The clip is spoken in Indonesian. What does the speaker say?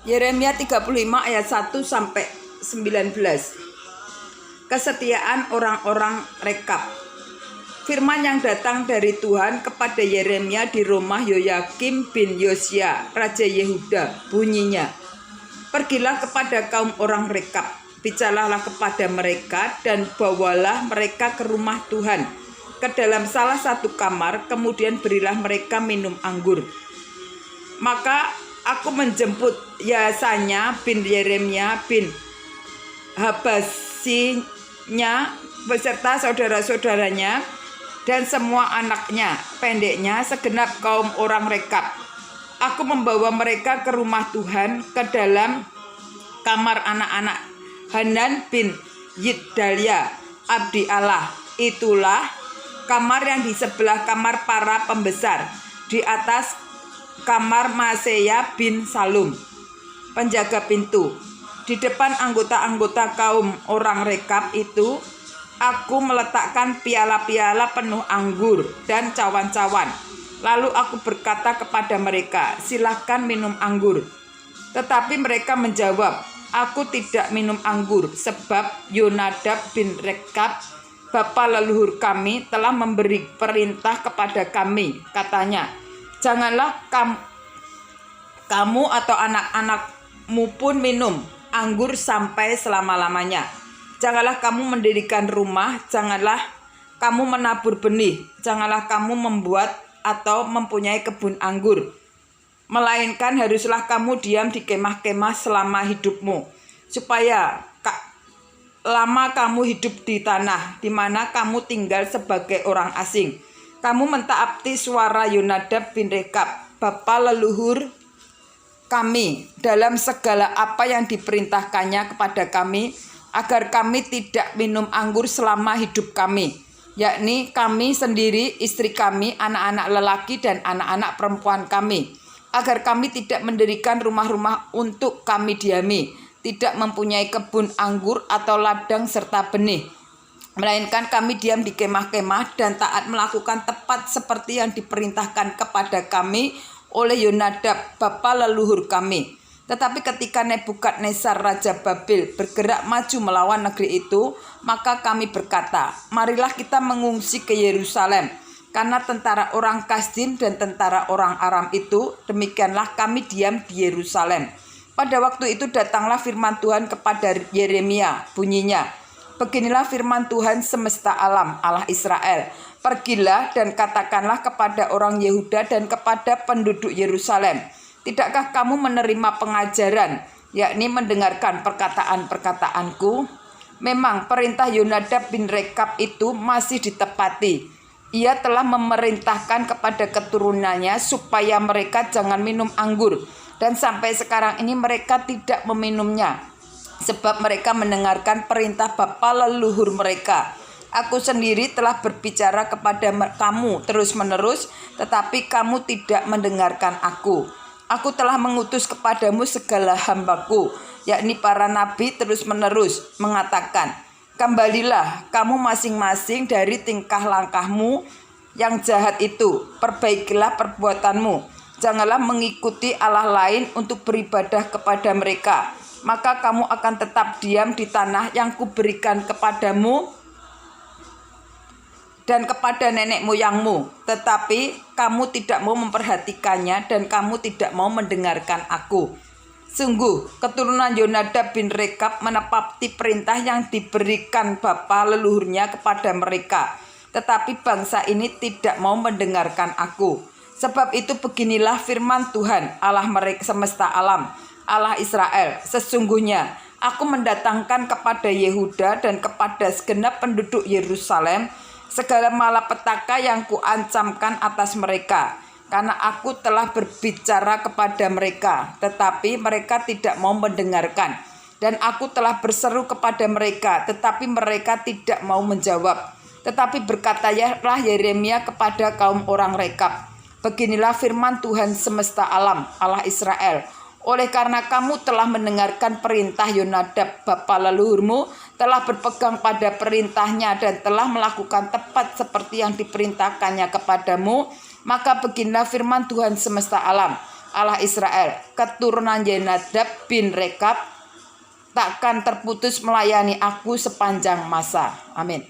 Yeremia 35 ayat 1 sampai 19. Kesetiaan orang-orang Rekab. Firman yang datang dari Tuhan kepada Yeremia di rumah Yoyakim bin Yosia, Raja Yehuda, bunyinya, pergilah kepada kaum orang Rekab, bicaralah kepada mereka dan bawalah mereka ke rumah Tuhan, ke dalam salah satu kamar, kemudian berilah mereka minum anggur. Maka aku menjemput Yasanya bin Yeremia bin Habasinya beserta saudara-saudaranya dan semua anaknya, pendeknya, segenap kaum orang Rekab. Aku membawa mereka ke rumah Tuhan, ke dalam kamar anak-anak Hanan bin Yiddalia, abdi Allah. Itulah kamar yang di sebelah kamar para pembesar, di atas kamar Maseya bin Salum, penjaga pintu. Di depan anggota-anggota kaum orang Rekab itu, aku meletakkan piala-piala penuh anggur dan cawan-cawan. Lalu aku berkata kepada mereka, silahkan minum anggur. Tetapi mereka menjawab, aku tidak minum anggur, sebab Yonadab bin Rekab, bapa leluhur kami, telah memberi perintah kepada kami. Katanya, janganlah kamu atau anak-anakmu pun minum anggur sampai selama-lamanya. Janganlah kamu mendirikan rumah, janganlah kamu menabur benih, janganlah kamu membuat atau mempunyai kebun anggur. Melainkan haruslah kamu diam di kemah-kemah selama hidupmu, supaya lama kamu hidup di tanah di mana kamu tinggal sebagai orang asing. Kamu mentaati suara Yonadab bin Rekab, bapa leluhur kami, dalam segala apa yang diperintahkannya kepada kami, agar kami tidak minum anggur selama hidup kami, yakni kami sendiri, istri kami, anak-anak lelaki dan anak-anak perempuan kami, agar kami tidak mendirikan rumah-rumah untuk kami diami, tidak mempunyai kebun anggur atau ladang serta benih, melainkan kami diam di kemah-kemah dan taat melakukan tepat seperti yang diperintahkan kepada kami oleh Yonadab, bapa leluhur kami. Tetapi ketika Nebukadnezar Raja Babel bergerak maju melawan negeri itu, maka kami berkata, marilah kita mengungsi ke Yerusalem, karena tentara orang Kasdim dan tentara orang Aram itu, demikianlah kami diam di Yerusalem. Pada waktu itu datanglah firman Tuhan kepada Yeremia, bunyinya, beginilah firman Tuhan semesta alam, Allah Israel. Pergilah dan katakanlah kepada orang Yehuda dan kepada penduduk Yerusalem, tidakkah kamu menerima pengajaran, yakni mendengarkan perkataan-perkataanku? Memang perintah Yonadab bin Rekab itu masih ditepati. Ia telah memerintahkan kepada keturunannya supaya mereka jangan minum anggur, dan sampai sekarang ini mereka tidak meminumnya, sebab mereka mendengarkan perintah bapa leluhur mereka. Aku sendiri telah berbicara kepada kamu terus-menerus, tetapi kamu tidak mendengarkan aku. Aku telah mengutus kepadamu segala hambaku, yakni para nabi terus-menerus mengatakan, kembalilah kamu masing-masing dari tingkah langkahmu yang jahat itu, perbaikilah perbuatanmu. Janganlah mengikuti Allah lain untuk beribadah kepada mereka. Maka kamu akan tetap diam di tanah yang kuberikan kepadamu dan kepada nenek moyangmu, tetapi kamu tidak mau memperhatikannya dan kamu tidak mau mendengarkan aku. Sungguh, keturunan Yonadab bin Rekab menepati perintah yang diberikan bapa leluhurnya kepada mereka, tetapi bangsa ini tidak mau mendengarkan aku. Sebab itu beginilah firman Tuhan, Allah mereka semesta alam, Allah Israel, sesungguhnya aku mendatangkan kepada Yehuda dan kepada segenap penduduk Yerusalem segala malapetaka yang kuancamkan atas mereka, karena aku telah berbicara kepada mereka, tetapi mereka tidak mau mendengarkan, dan aku telah berseru kepada mereka, tetapi mereka tidak mau menjawab. Tetapi berkatalah Yeremia kepada kaum orang Rekab, beginilah firman Tuhan semesta alam, Allah Israel, oleh karena kamu telah mendengarkan perintah Yonadab bapa leluhurmu, telah berpegang pada perintahnya dan telah melakukan tepat seperti yang diperintahkannya kepadamu, maka beginilah firman Tuhan semesta alam, Allah Israel, keturunan Yonadab bin Rekab, takkan terputus melayani aku sepanjang masa. Amin.